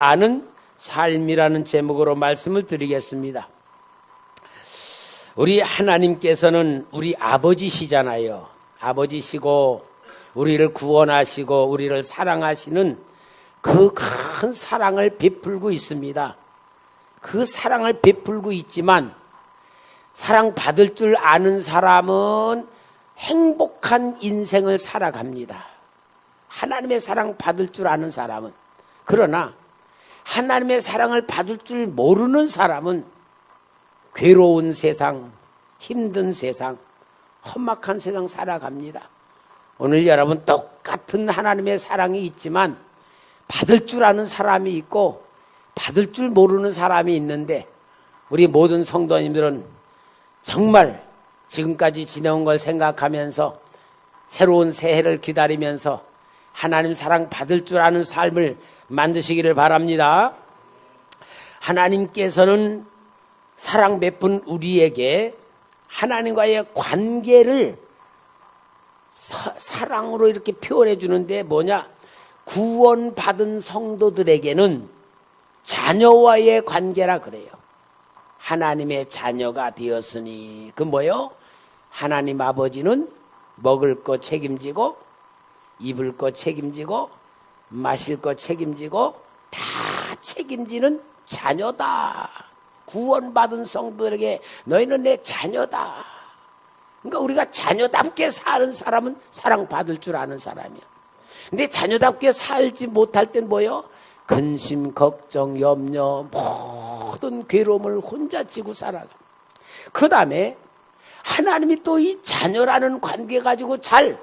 아는 삶이라는 제목으로 말씀을 드리겠습니다. 우리 하나님께서는 우리 아버지시잖아요. 아버지시고 우리를 구원하시고 우리를 사랑하시는 그 큰 사랑을 베풀고 있습니다. 그 사랑을 베풀고 있지만 사랑받을 줄 아는 사람은 행복한 인생을 살아갑니다. 하나님의 사랑 받을 줄 아는 사람은. 그러나 하나님의 사랑을 받을 줄 모르는 사람은 괴로운 세상, 힘든 세상, 험악한 세상 살아갑니다. 오늘 여러분 똑같은 하나님의 사랑이 있지만 받을 줄 아는 사람이 있고 받을 줄 모르는 사람이 있는데, 우리 모든 성도님들은 정말 지금까지 지내온 걸 생각하면서 새로운 새해를 기다리면서 하나님 사랑 받을 줄 아는 삶을 만드시기를 바랍니다. 하나님께서는 사랑 베푼 우리에게 하나님과의 관계를 사랑으로 이렇게 표현해 주는데 뭐냐? 구원받은 성도들에게는 자녀와의 관계라 그래요. 하나님의 자녀가 되었으니, 그 뭐요? 하나님 아버지는 먹을 거 책임지고 입을 거 책임지고 마실 거 책임지고 다 책임지는 자녀다. 구원받은 성도들에게 너희는 내 자녀다. 그러니까 우리가 자녀답게 사는 사람은 사랑받을 줄 아는 사람이야. 근데 자녀답게 살지 못할 땐 뭐요? 근심, 걱정, 염려, 모든 괴로움을 혼자 지고 살아가. 그 다음에 하나님이 또 이 자녀라는 관계 가지고 잘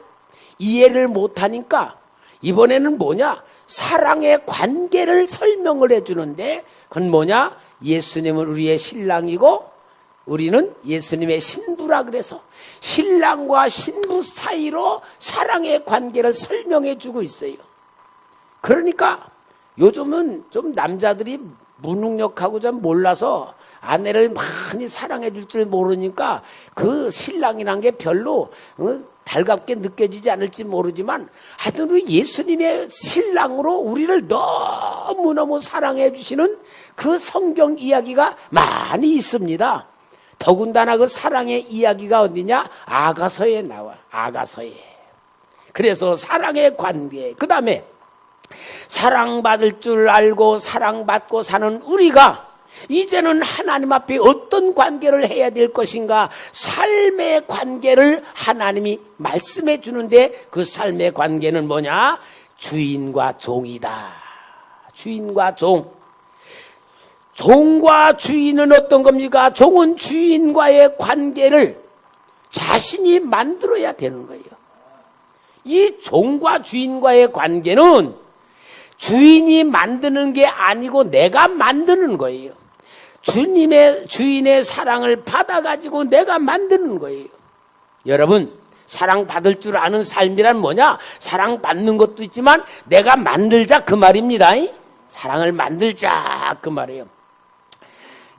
이해를 못하니까 이번에는 뭐냐? 사랑의 관계를 설명을 해주는데, 그건 뭐냐? 예수님은 우리의 신랑이고 우리는 예수님의 신부라 그래서 신랑과 신부 사이로 사랑의 관계를 설명해 주고 있어요. 그러니까 요즘은 좀 남자들이 무능력하고 좀 몰라서 아내를 많이 사랑해 줄 줄 모르니까 그 신랑이란 게 별로 달갑게 느껴지지 않을지 모르지만, 하여튼 우리 예수님의 신랑으로 우리를 너무너무 사랑해 주시는 그 성경 이야기가 많이 있습니다. 더군다나 그 사랑의 이야기가 어디냐? 아가서에 나와. 아가서에. 그래서 사랑의 관계, 그 다음에 사랑받을 줄 알고 사랑받고 사는 우리가 이제는 하나님 앞에 어떤 관계를 해야 될 것인가? 삶의 관계를 하나님이 말씀해 주는데, 그 삶의 관계는 뭐냐? 주인과 종이다. 주인과 종. 종과 주인은 어떤 겁니까? 종은 주인과의 관계를 자신이 만들어야 되는 거예요. 이 종과 주인과의 관계는 주인이 만드는 게 아니고 내가 만드는 거예요. 주인의 사랑을 받아가지고 내가 만드는 거예요. 여러분, 사랑받을 줄 아는 삶이란 뭐냐? 사랑받는 것도 있지만 내가 만들자, 그 말입니다. 사랑을 만들자, 그 말이에요.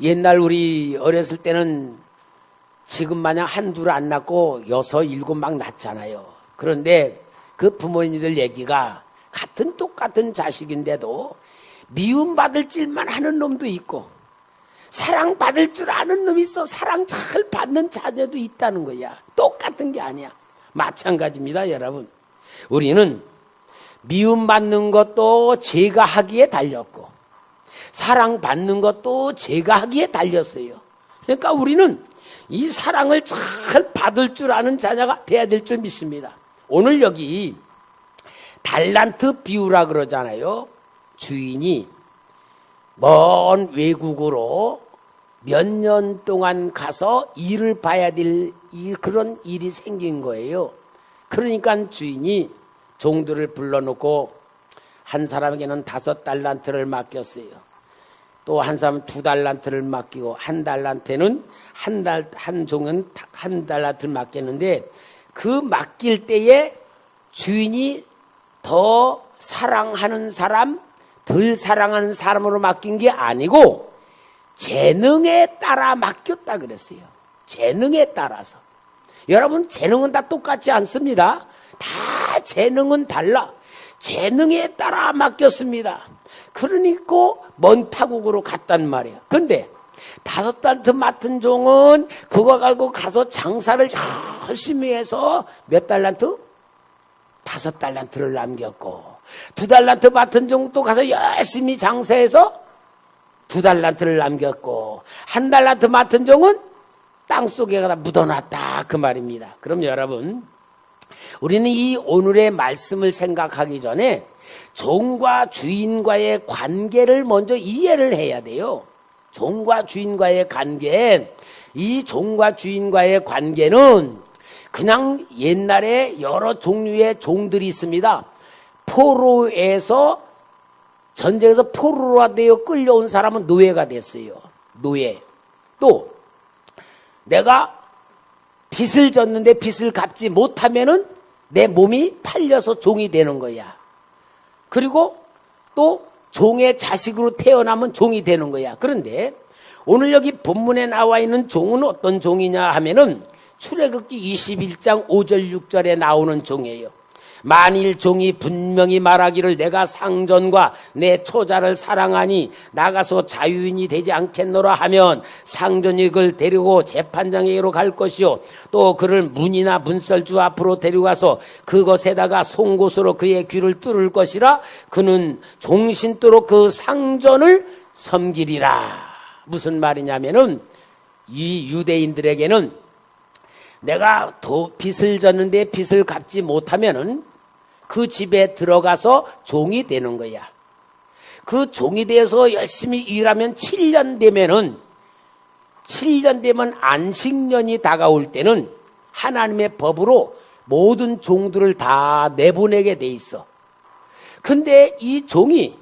옛날 우리 어렸을 때는 지금 마냥 한둘 안 낳고 6, 7 막 낳잖아요. 그런데 그 부모님들 얘기가 똑같은 자식인데도 미움받을 짓만 하는 놈도 있고 사랑받을 줄 아는 놈이 있어. 사랑 잘 받는 자녀도 있다는 거야. 똑같은 게 아니야. 마찬가지입니다, 여러분. 우리는 미움받는 것도 제가 하기에 달렸고 사랑받는 것도 제가 하기에 달렸어요. 그러니까 우리는 이 사랑을 잘 받을 줄 아는 자녀가 돼야 될 줄 믿습니다. 오늘 여기 달란트 비유라 그러잖아요. 주인이 먼 외국으로 몇 년 동안 가서 일을 봐야 될 그런 일이 생긴 거예요. 그러니까 주인이 종들을 불러놓고 한 사람에게는 5달란트를 맡겼어요. 또 한 사람은 2달란트를 맡기고 한 달란트는 한 종은 한 달란트를 맡겼는데, 그 맡길 때에 주인이 더 사랑하는 사람, 덜 사랑하는 사람으로 맡긴 게 아니고 재능에 따라 맡겼다 그랬어요. 재능에 따라서. 여러분, 재능은 다 똑같지 않습니다. 다 재능은 달라. 재능에 따라 맡겼습니다. 그러니까 먼 타국으로 갔단 말이야. 근데 5달란트 맡은 종은 그거 가지고 가서 장사를 열심히 해서 몇 달란트? 5달란트를 남겼고, 2달란트 맡은 종도 가서 열심히 장사해서 2달란트를 남겼고, 1달란트 맡은 종은 땅속에 가다 묻어놨다 그 말입니다. 그럼 여러분, 우리는 이 오늘의 말씀을 생각하기 전에 종과 주인과의 관계를 먼저 이해를 해야 돼요. 종과 주인과의 관계, 이 종과 주인과의 관계는 그냥 옛날에 여러 종류의 종들이 있습니다. 포로에서, 전쟁에서 포로가 되어 끌려온 사람은 노예가 됐어요. 노예. 또 내가 빚을 졌는데 빚을 갚지 못하면은 내 몸이 팔려서 종이 되는 거야. 그리고 또 종의 자식으로 태어나면 종이 되는 거야. 그런데 오늘 여기 본문에 나와 있는 종은 어떤 종이냐 하면은 출애굽기 21장 5절 6절에 나오는 종이에요. 만일 종이 분명히 말하기를 내가 상전과 내 처자를 사랑하니 나가서 자유인이 되지 않겠노라 하면 상전이 그를 데리고 재판장에게로 갈 것이요, 또 그를 문이나 문설주 앞으로 데려가서 그것에다가 송곳으로 그의 귀를 뚫을 것이라. 그는 종신토록 그 상전을 섬기리라. 무슨 말이냐면은 이 유대인들에게는 내가 빚을 졌는데 빚을 갚지 못하면은 그 집에 들어가서 종이 되는 거야. 그 종이 돼서 열심히 일하면 7년 되면 안식년이 다가올 때는 하나님의 법으로 모든 종들을 다 내보내게 돼 있어. 근데 이 종이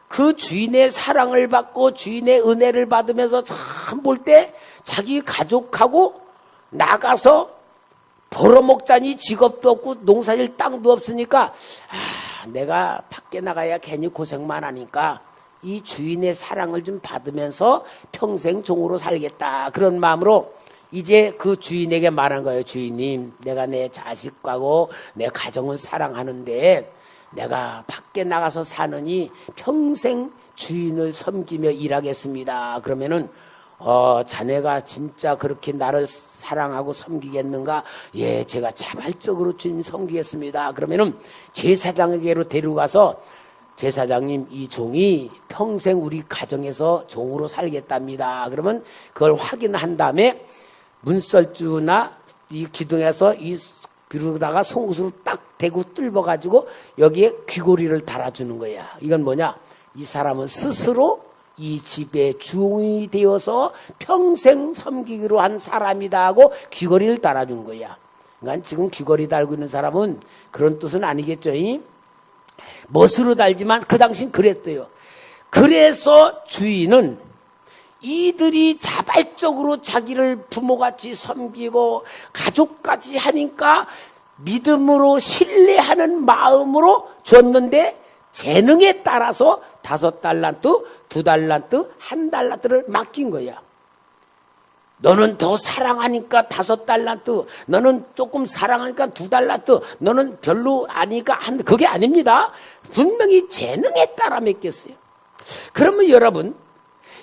그 주인의 사랑을 받고 주인의 은혜를 받으면서 참 볼 때 자기 가족하고 나가서 벌어먹자니 직업도 없고 농사질 땅도 없으니까 내가 밖에 나가야 괜히 고생만 하니까 이 주인의 사랑을 좀 받으면서 평생 종으로 살겠다, 그런 마음으로 이제 그 주인에게 말한 거예요. 주인님, 내가 내 자식하고 내 가정을 사랑하는데 내가 밖에 나가서 사느니 평생 주인을 섬기며 일하겠습니다. 그러면은 자네가 진짜 그렇게 나를 사랑하고 섬기겠는가? 예, 제가 자발적으로 주님 섬기겠습니다. 그러면은 제사장에게로 데려가서, 제사장님, 이 종이 평생 우리 가정에서 종으로 살겠답니다. 그러면 그걸 확인한 다음에 문설주나 이 기둥에서 이 귀로다가 송곳으로 딱 대고 뚫어가지고 여기에 귀고리를 달아주는 거야. 이건 뭐냐? 이 사람은 스스로 이 집의 주인이 되어서 평생 섬기기로 한 사람이다 하고 귀걸이를 달아준 거야. 그러니까 지금 귀걸이 달고 있는 사람은 그런 뜻은 아니겠죠. 멋으로 달지만 그 당시는 그랬대요. 그래서 주인은 이들이 자발적으로 자기를 부모같이 섬기고 가족까지 하니까 믿음으로 신뢰하는 마음으로 줬는데, 재능에 따라서 5달란트, 2달란트, 1달란트를 맡긴 거야. 너는 더 사랑하니까 5달란트, 너는 조금 사랑하니까 2달란트, 너는 별로 아니까 그게 아닙니다. 분명히 재능에 따라 맡겼어요. 그러면 여러분,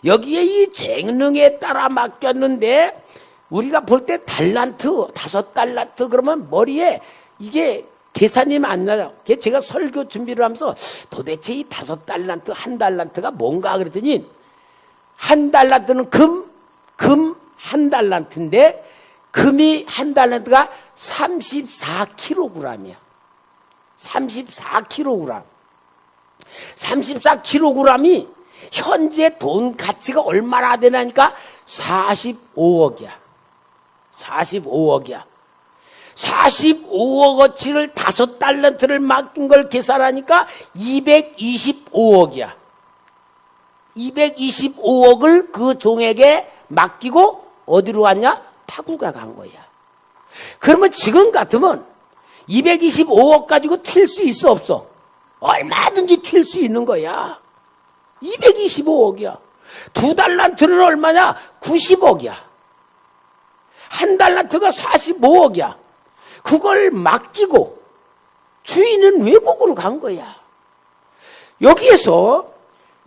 여기에 이 재능에 따라 맡겼는데 우리가 볼 때 달란트, 5달란트 그러면 머리에 이게 계산이 안 나요. 제가 설교 준비를 하면서 도대체 이 5달란트, 1달란트가 뭔가 그랬더니 1달란트는 금 1달란트인데 금이 1달란트가 34kg이야. 34kg. 34kg이 현재 돈 가치가 얼마나 되나니까 45억이야. 45억이야. 45억어치를 5달란트를 맡긴 걸 계산하니까 225억이야. 225억을 그 종에게 맡기고 어디로 갔냐? 타국에 간 거야. 그러면 지금 같으면 225억 가지고 튈 수 있어, 없어? 얼마든지 튈 수 있는 거야. 225억이야. 2달란트는 얼마냐? 90억이야. 1달란트가 45억이야. 그걸 맡기고 주인은 외국으로 간 거야. 여기에서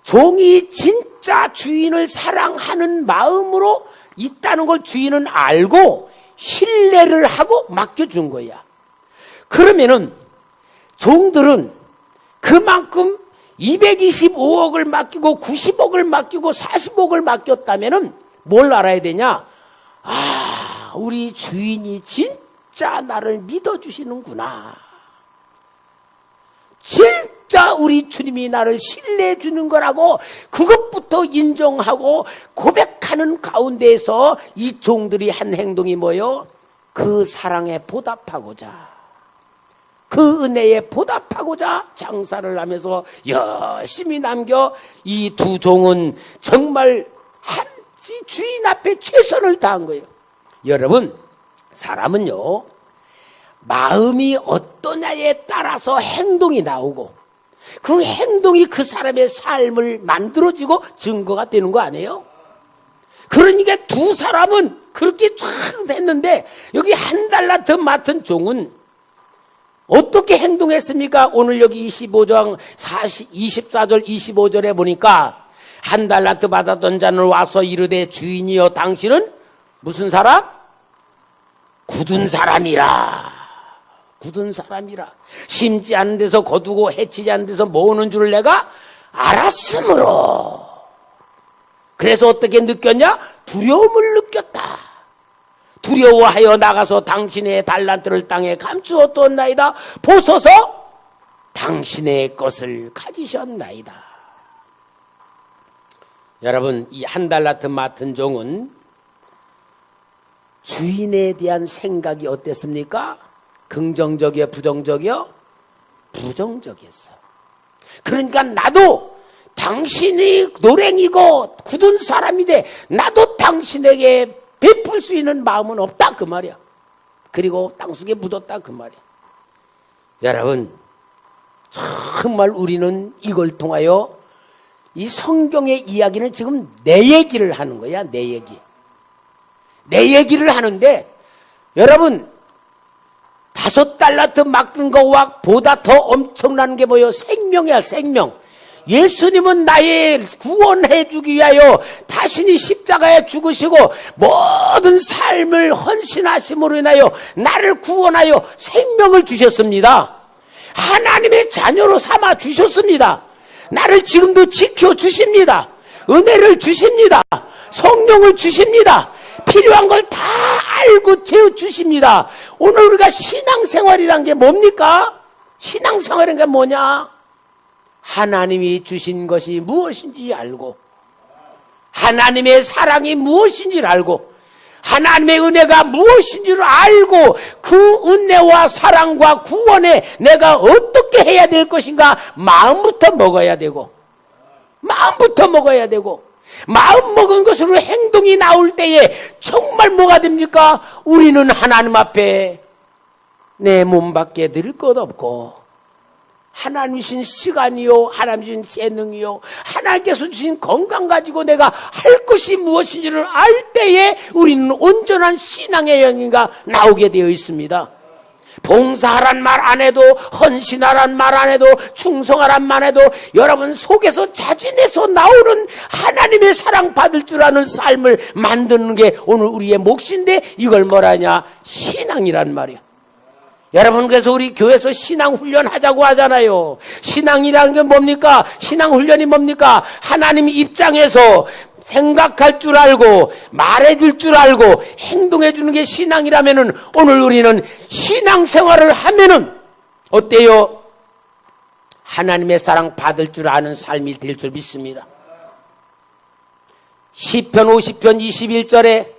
종이 진짜 주인을 사랑하는 마음으로 있다는 걸 주인은 알고 신뢰를 하고 맡겨준 거야. 그러면은 종들은 그만큼 225억을 맡기고 90억을 맡기고 40억을 맡겼다면은 뭘 알아야 되냐? 아, 우리 주인이 진짜 나를 믿어주시는구나. 진짜 우리 주님이 나를 신뢰해 주는 거라고 그것부터 인정하고 고백하는 가운데에서 이 종들이 한 행동이 뭐요? 그 사랑에 보답하고자, 그 은혜에 보답하고자 장사를 하면서 열심히 남겨 이 두 종은 정말 주인 앞에 최선을 다한 거예요. 여러분, 사람은요, 마음이 어떠냐에 따라서 행동이 나오고 그 행동이 그 사람의 삶을 만들어지고 증거가 되는 거 아니에요? 그러니까 두 사람은 그렇게 쫙 됐는데 여기 한 달란트 맡은 종은 어떻게 행동했습니까? 오늘 여기 24장 24절 25절에 보니까 한 달란트 받았던 자는 와서 이르되 주인이여 당신은 무슨 사람? 굳은 사람이라. 굳은 사람이라. 심지 않은 데서 거두고 해치지 않은 데서 모으는 줄을 내가 알았으므로. 그래서 어떻게 느꼈냐? 두려움을 느꼈다. 두려워하여 나가서 당신의 달란트를 땅에 감추었던나이다. 보소서 당신의 것을 가지셨나이다. 여러분, 이 한 달란트 맡은 종은 주인에 대한 생각이 어땠습니까? 긍정적이요, 부정적이요? 부정적이었어. 그러니까 나도 당신이 노랭이고 굳은 사람인데 나도 당신에게 베풀 수 있는 마음은 없다 그 말이야. 그리고 땅속에 묻었다 그 말이야. 여러분, 정말 우리는 이걸 통하여 이 성경의 이야기는 지금 내 얘기를 하는 거야. 내 얘기. 내 얘기를 하는데 여러분, 5달란트 맡긴 거와 보다 더 엄청난 게 뭐예요? 생명이야, 생명. 예수님은 나의 구원해 주기 위하여 자신이 십자가에 죽으시고 모든 삶을 헌신하심으로 인하여 나를 구원하여 생명을 주셨습니다. 하나님의 자녀로 삼아 주셨습니다. 나를 지금도 지켜주십니다. 은혜를 주십니다. 성령을 주십니다. 필요한 걸 다 알고 채워주십니다. 오늘 우리가 신앙생활이란 게 뭡니까? 신앙생활이란 게 뭐냐? 하나님이 주신 것이 무엇인지 알고, 하나님의 사랑이 무엇인지를 알고, 하나님의 은혜가 무엇인지를 알고, 그 은혜와 사랑과 구원에 내가 어떻게 해야 될 것인가 마음부터 먹어야 되고, 마음부터 먹어야 되고, 마음 먹은 것으로 행동이 나올 때에 정말 뭐가 됩니까? 우리는 하나님 앞에 내 몸밖에 드릴 것 없고, 하나님 주신 시간이요, 하나님 주신 재능이요, 하나님께서 주신 건강 가지고 내가 할 것이 무엇인지를 알 때에 우리는 온전한 신앙의 영이가 나오게 되어 있습니다. 봉사하란 말 안 해도, 헌신하란 말 안 해도, 충성하란 말 해도 여러분 속에서 자진해서 나오는 하나님의 사랑 받을 줄 아는 삶을 만드는 게 오늘 우리의 몫인데, 이걸 뭐라냐? 신앙이란 말이야. 여러분, 그래서 우리 교회에서 신앙훈련 하자고 하잖아요. 신앙이라는 게 뭡니까? 신앙훈련이 뭡니까? 하나님 입장에서 생각할 줄 알고 말해줄 줄 알고 행동해주는 게 신앙이라면은, 오늘 우리는 신앙생활을 하면은 어때요? 하나님의 사랑 받을 줄 아는 삶이 될 줄 믿습니다. 시편 50편 21절에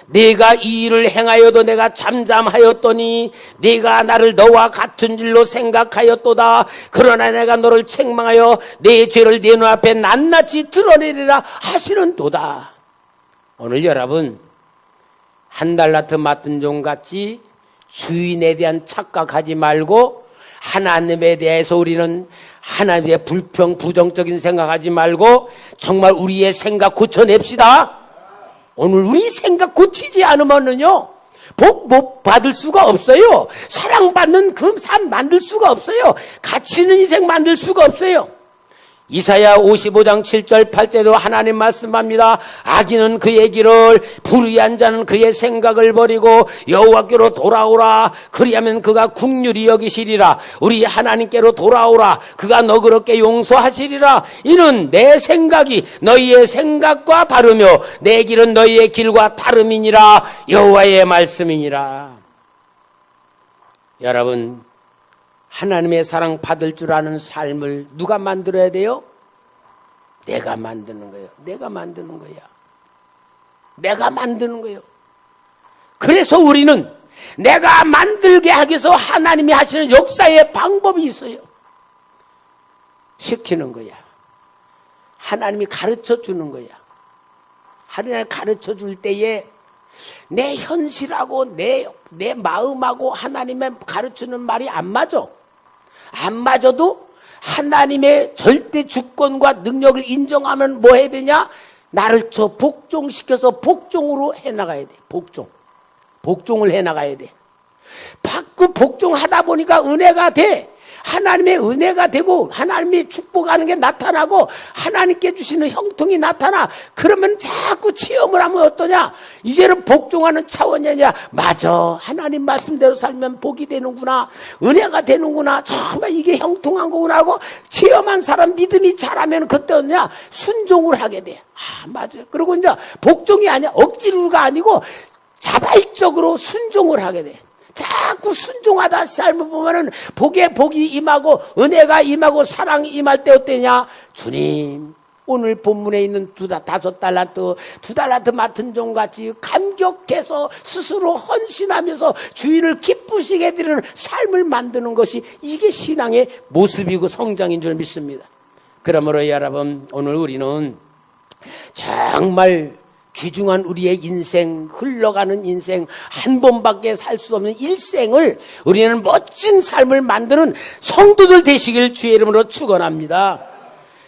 내가 이 일을 행하여도 내가 잠잠하였더니 네가 나를 너와 같은 줄로 생각하였도다. 그러나 내가 너를 책망하여 내 죄를 내 눈앞에 낱낱이 드러내리라 하시는도다. 오늘 여러분, 한 달란트 맡은 종같이 주인에 대한 착각하지 말고, 하나님에 대해서 우리는 하나님의 부정적인 생각하지 말고 정말 우리의 생각 고쳐냅시다. 오늘 우리 생각 고치지 않으면은요, 복 못 받을 수가 없어요. 사랑받는 그 삶 만들 수가 없어요. 가치 있는 인생 만들 수가 없어요. 이사야 55장 7절 8절도 하나님 말씀합니다. 악인은 그의 길을, 불의한 자는 그의 생각을 버리고 여호와께로 돌아오라. 그리하면 그가 긍휼히 여기시리라. 우리 하나님께로 돌아오라. 그가 너그럽게 용서하시리라. 이는 내 생각이 너희의 생각과 다르며 내 길은 너희의 길과 다름이니라. 여호와의 말씀이니라. 여러분, 하나님의 사랑 받을 줄 아는 삶을 누가 만들어야 돼요? 내가 만드는 거예요. 내가 만드는 거야. 내가 만드는 거예요. 그래서 우리는 내가 만들게 하기 위해서 하나님이 하시는 역사의 방법이 있어요. 시키는 거야. 하나님이 가르쳐 주는 거야. 하나님이 가르쳐 줄 때에 내 현실하고 내 마음하고 하나님의 가르치는 말이 안 맞아. 안 맞아도 하나님의 절대 주권과 능력을 인정하면 뭐 해야 되냐? 나를 저 복종시켜서 복종으로 해나가야 돼. 복종을 해나가야 돼. 그 복종하다 보니까 은혜가 돼. 하나님의 은혜가 되고 하나님이 축복하는 게 나타나고 하나님께 주시는 형통이 나타나. 그러면 자꾸 체험을 하면 어떠냐? 이제는 복종하는 차원이 아니라 맞아, 하나님 말씀대로 살면 복이 되는구나, 은혜가 되는구나, 정말 이게 형통한 거구나 하고 체험한 사람 믿음이 자라면 그때 어떠냐? 순종을 하게 돼. 맞아요. 그리고 이제 복종이 아니야, 억지로가 아니고 자발적으로 순종을 하게 돼. 자꾸 순종하다 삶을 보면은 복에 복이 임하고 은혜가 임하고 사랑이 임할 때 어때냐? 주님, 오늘 본문에 있는 5달란트, 2달란트 맡은 종같이 감격해서 스스로 헌신하면서 주인을 기쁘시게 드리는 삶을 만드는 것이 이게 신앙의 모습이고 성장인 줄 믿습니다. 그러므로 여러분, 오늘 우리는 정말 귀중한 우리의 인생, 흘러가는 인생, 한 번밖에 살 수 없는 일생을 우리는 멋진 삶을 만드는 성도들 되시길 주의 이름으로 축원합니다.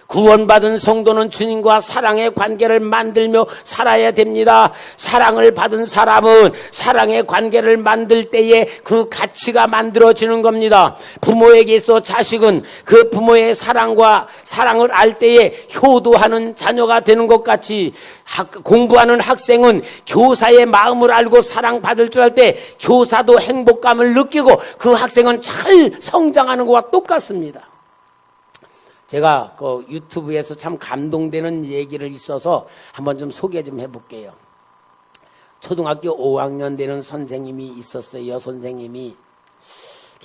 구원받은 성도는 주님과 사랑의 관계를 만들며 살아야 됩니다. 사랑을 받은 사람은 사랑의 관계를 만들 때에 그 가치가 만들어지는 겁니다. 부모에게 있어 자식은 그 부모의 사랑을 알 때에 효도하는 자녀가 되는 것 같이 공부하는 학생은 교사의 마음을 알고 사랑받을 줄 알 때 교사도 행복감을 느끼고 그 학생은 잘 성장하는 것과 똑같습니다. 제가 그 유튜브에서 참 감동되는 얘기를 있어서 한번 좀 소개 좀 해볼게요. 초등학교 5학년 되는 선생님이 있었어요. 여선생님이.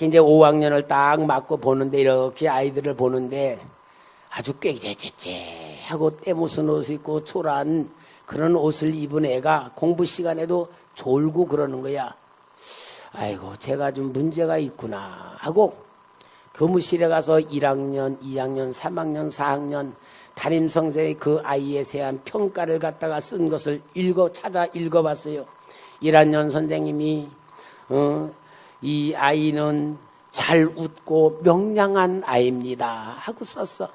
이제 5학년을 딱 맞고 보는데, 이렇게 아이들을 보는데 아주 꾀죄죄죄하고 때무슨 옷을 입고 초라한 그런 옷을 입은 애가 공부 시간에도 졸고 그러는 거야. 아이고, 제가 좀 문제가 있구나 하고 교무실에 가서 1학년, 2학년, 3학년, 4학년 담임 선생이 그 아이에 대한 평가를 갖다가 쓴 것을 찾아 읽어봤어요. 1학년 선생님이 이 아이는 잘 웃고 명랑한 아이입니다 하고 썼어.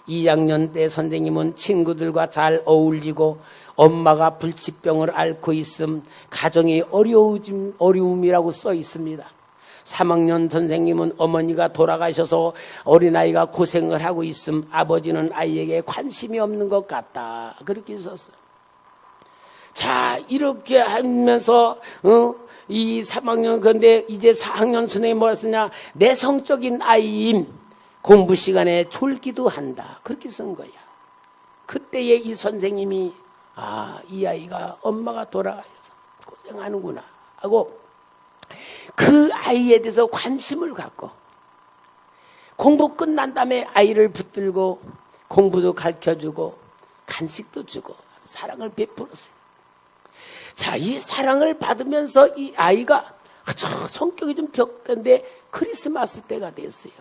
2학년 때 선생님은 친구들과 잘 어울리고 엄마가 불치병을 앓고 있음, 가정이 어려움이라고 써 있습니다. 3학년 선생님은 어머니가 돌아가셔서 어린아이가 고생을 하고 있음, 아버지는 아이에게 관심이 없는 것 같다 그렇게 썼어요. 자, 이렇게 하면서 이 3학년, 근데 이제 4학년 선생님이 뭐라 쓰냐? 내성적인 아이임, 공부 시간에 졸기도 한다 그렇게 쓴 거야. 그때에 이 선생님이 이 아이가 엄마가 돌아가셔서 고생하는구나 하고 그 아이에 대해서 관심을 갖고 공부 끝난 다음에 아이를 붙들고 공부도 가르쳐주고 간식도 주고 사랑을 베풀었어요. 자, 이 사랑을 받으면서 이 아이가 성격이 좀 벽한데 크리스마스 때가 됐어요.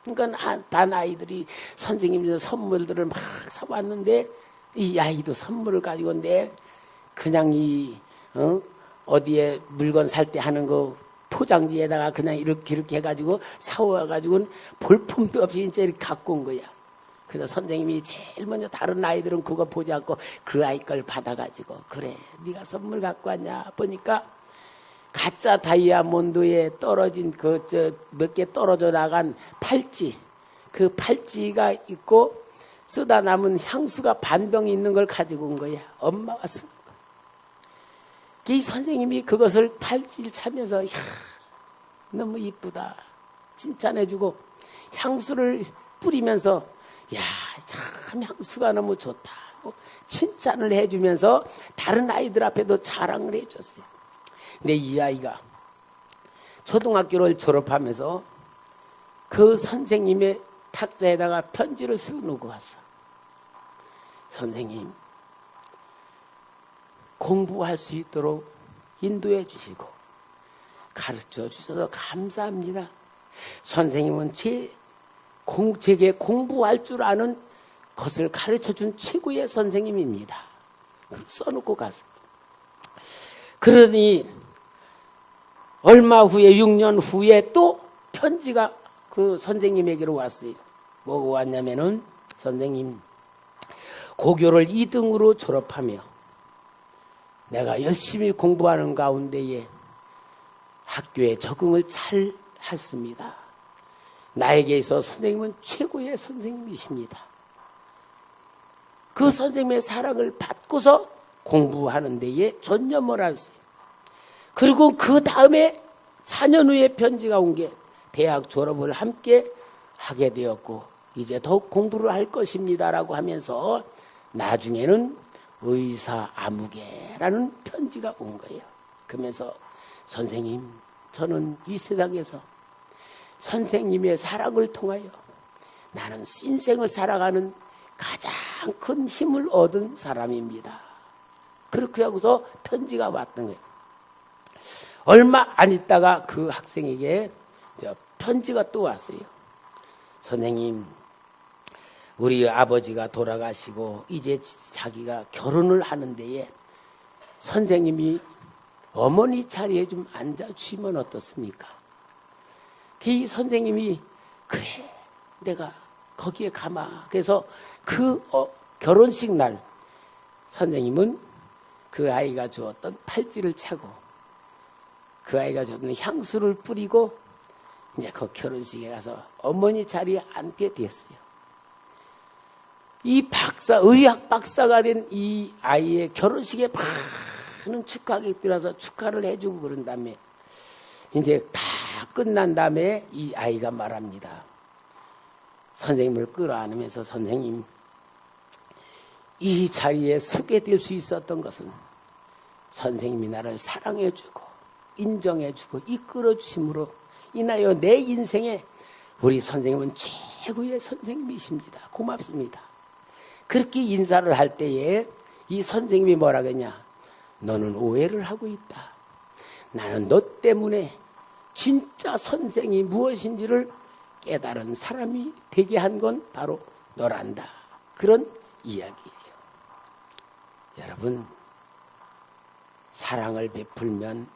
그러니까 반 아이들이 선생님들 선물들을 막 사왔는데 이 아이도 선물을 가지고 그냥 어디에 물건 살 때 하는 거 포장지에다가 그냥 이렇게 해가지고 사와가지고 볼품도 없이 진짜 이렇게 갖고 온 거야. 그래서 선생님이 제일 먼저 다른 아이들은 그거 보지 않고 그 아이 걸 받아가지고, 그래, 네가 선물 갖고 왔냐 보니까 가짜 다이아몬드에 떨어진 몇 개 떨어져 나간 팔찌, 그 팔찌가 있고 쓰다 남은 향수가 반병이 있는 걸 가지고 온 거야. 엄마가 쓴 거. 이 선생님이 그것을 팔찌를 차면서 너무 이쁘다 칭찬해주고 향수를 뿌리면서 참 향수가 너무 좋다 칭찬을 해주면서 다른 아이들 앞에도 자랑을 해줬어요. 근데 이 아이가 초등학교를 졸업하면서 그 선생님의 탁자에다가 편지를 쓰고 왔어. 선생님, 공부할 수 있도록 인도해 주시고 가르쳐 주셔서 감사합니다. 선생님은 제게 공부할 줄 아는 것을 가르쳐 준 최고의 선생님입니다. 써놓고 갔어. 그러니 얼마 후에 6년 후에 또 편지가 그 선생님에게로 왔어요. 뭐가 왔냐면은 선생님 고교를 2등으로 졸업하며 내가 열심히 공부하는 가운데에 학교에 적응을 잘 했습니다. 나에게 있어 선생님은 최고의 선생님이십니다. 그 선생님의 사랑을 받고서 공부하는 데에 전념을 했어요. 그리고 그 다음에 4년 후에 편지가 온 게 대학 졸업을 함께 하게 되었고 이제 더욱 공부를 할 것입니다라고 하면서 나중에는 의사 아무개라는 편지가 온 거예요. 그러면서 선생님, 저는 이 세상에서 선생님의 사랑을 통하여 나는 인생을 살아가는 가장 큰 힘을 얻은 사람입니다. 그렇게 하고서 편지가 왔던 거예요. 얼마 안 있다가 그 학생에게 편지가 또 왔어요. 선생님, 우리 아버지가 돌아가시고 이제 자기가 결혼을 하는 데에 선생님이 어머니 자리에 좀 앉아주시면 어떻습니까? 그 선생님이 그래 내가 거기에 가마. 그래서 그 결혼식 날 선생님은 그 아이가 주었던 팔찌를 차고 그 아이가 주었던 향수를 뿌리고 이제 그 결혼식에 가서 어머니 자리에 앉게 되었어요. 이 의학 박사가 된 이 아이의 결혼식에 많은 축하객들이 와서 축하를 해주고 그런 다음에 이제 다 끝난 다음에 이 아이가 말합니다. 선생님을 끌어안으면서 선생님, 이 자리에 서게 될 수 있었던 것은 선생님이 나를 사랑해주고 인정해주고 이끌어주심으로 인하여 내 인생에 우리 선생님은 최고의 선생님이십니다. 고맙습니다. 그렇게 인사를 할 때에 이 선생님이 뭐라 그랬냐? 너는 오해를 하고 있다. 나는 너 때문에 진짜 선생이 무엇인지를 깨달은 사람이 되게 한 건 바로 너란다. 그런 이야기예요. 여러분, 사랑을 베풀면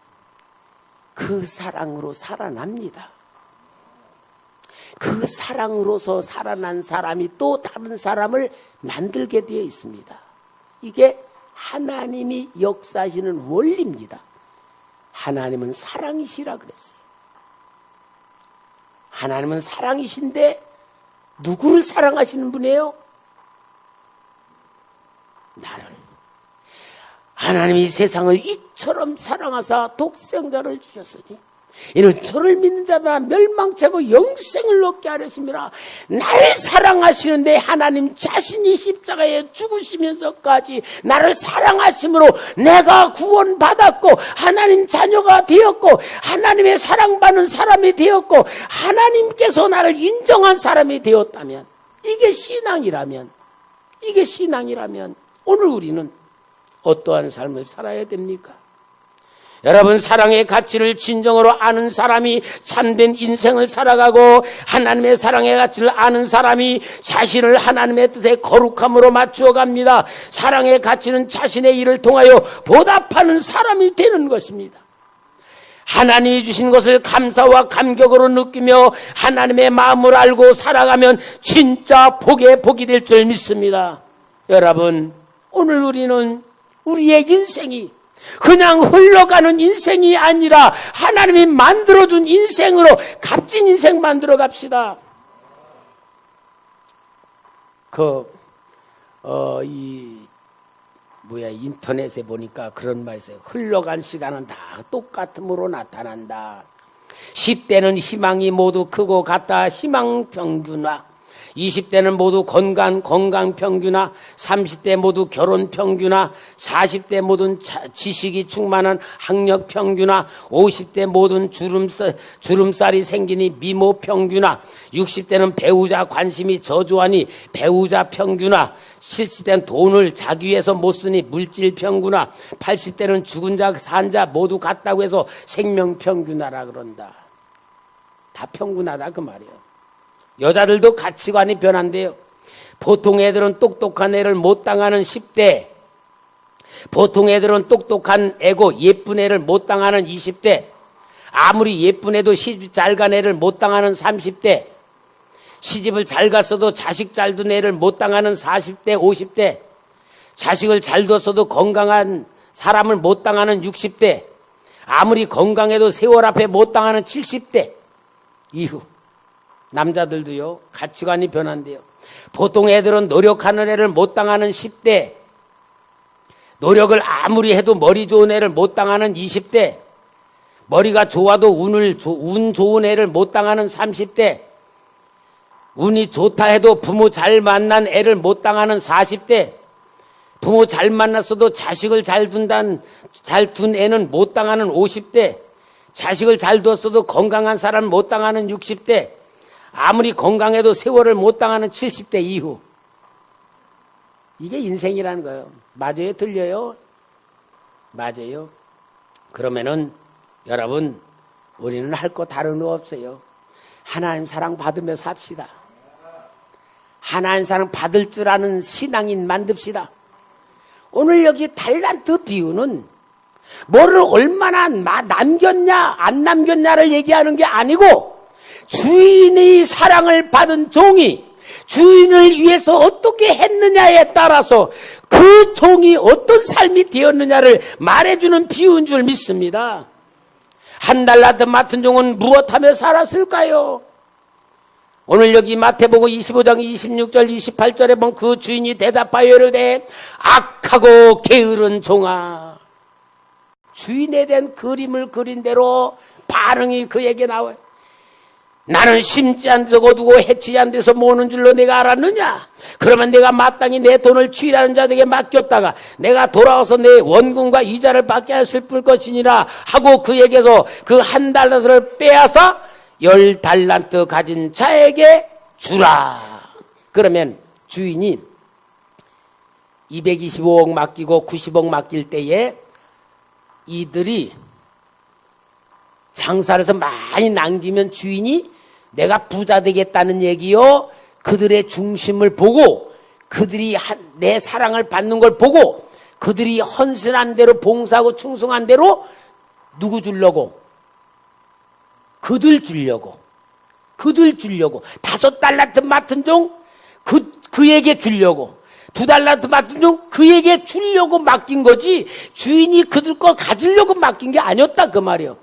그 사랑으로 살아납니다. 그 사랑으로서 살아난 사람이 또 다른 사람을 만들게 되어 있습니다. 이게 하나님이 역사하시는 원리입니다. 하나님은 사랑이시라 그랬어요. 하나님은 사랑이신데 누구를 사랑하시는 분이에요? 나를. 하나님이 세상을 이처럼 사랑하사 독생자를 주셨으니 이는 저를 믿는 자만 멸망치고 영생을 얻게 하려심이라. 나를 사랑하시는데 하나님 자신이 십자가에 죽으시면서까지 나를 사랑하심으로 내가 구원받았고 하나님 자녀가 되었고 하나님의 사랑받는 사람이 되었고 하나님께서 나를 인정한 사람이 되었다면 이게 신앙이라면 오늘 우리는 어떠한 삶을 살아야 됩니까? 여러분, 사랑의 가치를 진정으로 아는 사람이 참된 인생을 살아가고 하나님의 사랑의 가치를 아는 사람이 자신을 하나님의 뜻에 거룩함으로 맞추어 갑니다. 사랑의 가치는 자신의 일을 통하여 보답하는 사람이 되는 것입니다. 하나님이 주신 것을 감사와 감격으로 느끼며 하나님의 마음을 알고 살아가면 진짜 복의 복이 될 줄 믿습니다. 여러분, 오늘 우리는 우리의 인생이 그냥 흘러가는 인생이 아니라 하나님이 만들어준 인생으로 값진 인생 만들어 갑시다. 그 인터넷에 보니까 그런 말이 있어요. 흘러간 시간은 다 똑같음으로 나타난다. 10대는 희망이 모두 크고 같다. 희망 평균화. 20대는 모두 건강 평균화, 30대 모두 결혼 평균화, 40대 모든 지식이 충만한 학력 평균화, 50대 모든 주름살이 생기니 미모 평균화, 60대는 배우자 관심이 저조하니 배우자 평균화, 70대는 돈을 자기 위해서 못 쓰니 물질 평균화, 80대는 죽은 자 산 자 모두 같다고 해서 생명 평균화라 그런다. 다 평균하다 그 말이에요. 여자들도 가치관이 변한대요. 보통 애들은 똑똑한 애를 못 당하는 10대, 보통 애들은 똑똑한 애고 예쁜 애를 못 당하는 20대, 아무리 예쁜 애도 시집 잘 간 애를 못 당하는 30대, 시집을 잘 갔어도 자식 잘 둔 애를 못 당하는 40대, 50대, 자식을 잘 뒀어도 건강한 사람을 못 당하는 60대, 아무리 건강해도 세월 앞에 못 당하는 70대 이후. 남자들도요, 가치관이 변한대요. 보통 애들은 노력하는 애를 못 당하는 10대, 노력을 아무리 해도 머리 좋은 애를 못 당하는 20대, 머리가 좋아도 운 좋은 애를 못 당하는 30대, 운이 좋다 해도 부모 잘 만난 애를 못 당하는 40대, 부모 잘 만났어도 자식을 잘 둔 애는 못 당하는 50대, 자식을 잘 뒀어도 건강한 사람 못 당하는 60대, 아무리 건강해도 세월을 못 당하는 70대 이후. 이게 인생이라는 거예요. 맞아요? 들려요? 맞아요. 그러면은 여러분, 우리는 할 거 다른 거 없어요. 하나님 사랑 받으며 삽시다. 하나님 사랑 받을 줄 아는 신앙인 만듭시다. 오늘 여기 달란트 비유는 뭐를 얼마나 남겼냐 안 남겼냐를 얘기하는 게 아니고, 주인의 사랑을 받은 종이 주인을 위해서 어떻게 했느냐에 따라서 그 종이 어떤 삶이 되었느냐를 말해주는 비유인 줄 믿습니다. 한 달란트 맡은 종은 무엇하며 살았을까요? 오늘 여기 마태복음 25장 26절 28절에 보면 그 주인이 대답하여 이르되 악하고 게으른 종아. 주인에 대한 그림을 그린 대로 반응이 그에게 나와요. 나는 심지 안 데서 거두고 해치지 안 데서 모으는 줄로 내가 알았느냐? 그러면 내가 마땅히 내 돈을 취하는 자들에게 맡겼다가 내가 돌아와서 내 원금과 이자를 받게 하실 것이니라 하고 그에게서 그 한 달란트를 빼앗아 10달란트 가진 자에게 주라. 그러면 주인이 225억 맡기고 90억 맡길 때에 이들이 장사를 해서 많이 남기면 주인이 내가 부자 되겠다는 얘기요. 그들의 중심을 보고 그들이 내 사랑을 받는 걸 보고 그들이 헌신한 대로 봉사하고 충성한 대로 누구 주려고? 그들 주려고. 5달란트 맡은 종 그에게 주려고. 2달란트 맡은 종 그에게 주려고 맡긴 거지 주인이 그들 거 가지려고 맡긴 게 아니었다 그 말이에요.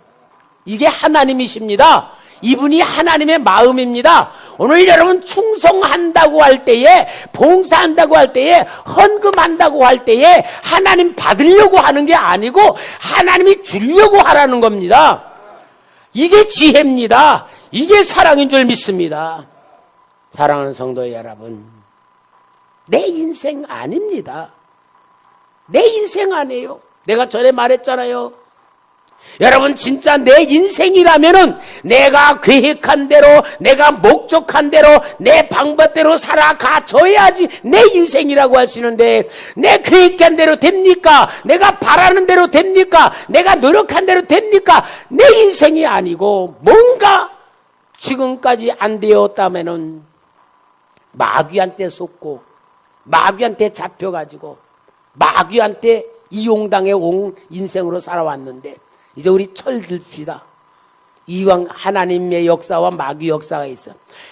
이게 하나님이십니다. 이분이 하나님의 마음입니다. 오늘 여러분 충성한다고 할 때에, 봉사한다고 할 때에, 헌금한다고 할 때에 하나님 받으려고 하는 게 아니고 하나님이 주려고 하라는 겁니다. 이게 지혜입니다. 이게 사랑인 줄 믿습니다. 사랑하는 성도 여러분, 내 인생 아닙니다. 내 인생 아니에요. 내가 전에 말했잖아요. 여러분 진짜 내 인생이라면은 내가 계획한 대로, 내가 목적한 대로, 내 방법대로 살아가줘야지 내 인생이라고 할 수 있는데, 내 계획한 대로 됩니까? 내가 바라는 대로 됩니까? 내가 노력한 대로 됩니까? 내 인생이 아니고 뭔가 지금까지 안 되었다면은 마귀한테 속고 마귀한테 잡혀가지고 마귀한테 이용당해 온 인생으로 살아왔는데, 이제 우리 철듭시다. 이왕 하나님의 역사와 마귀 역사가 있어.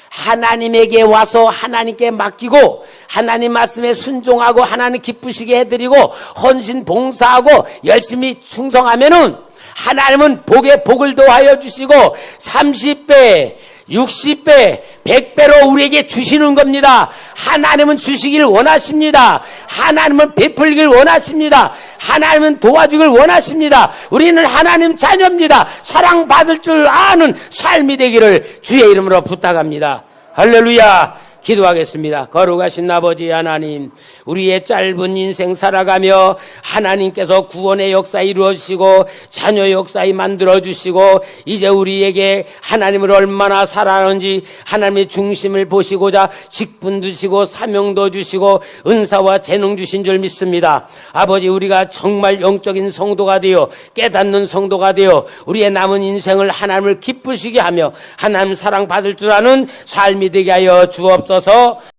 하나님에게 와서 하나님께 맡기고 하나님 말씀에 순종하고 하나님 기쁘시게 해드리고 헌신 봉사하고 열심히 충성하면은 하나님은 복에 복을 더하여 주시고 30배 60배, 100배로 우리에게 주시는 겁니다. 하나님은 주시길 원하십니다. 하나님은 베풀길 원하십니다. 하나님은 도와주길 원하십니다. 우리는 하나님 자녀입니다. 사랑받을 줄 아는 삶이 되기를 주의 이름으로 부탁합니다. 할렐루야. 기도하겠습니다. 거룩하신 아버지 하나님, 우리의 짧은 인생 살아가며 하나님께서 구원의 역사 이루어주시고 자녀 역사 만들어주시고 이제 우리에게 하나님을 얼마나 사랑하는지 하나님의 중심을 보시고자 직분 주시고 사명도 주시고 은사와 재능 주신 줄 믿습니다. 아버지, 우리가 정말 영적인 성도가 되어 깨닫는 성도가 되어 우리의 남은 인생을 하나님을 기쁘시게 하며 하나님 사랑받을 줄 아는 삶이 되게 하여 주옵소서.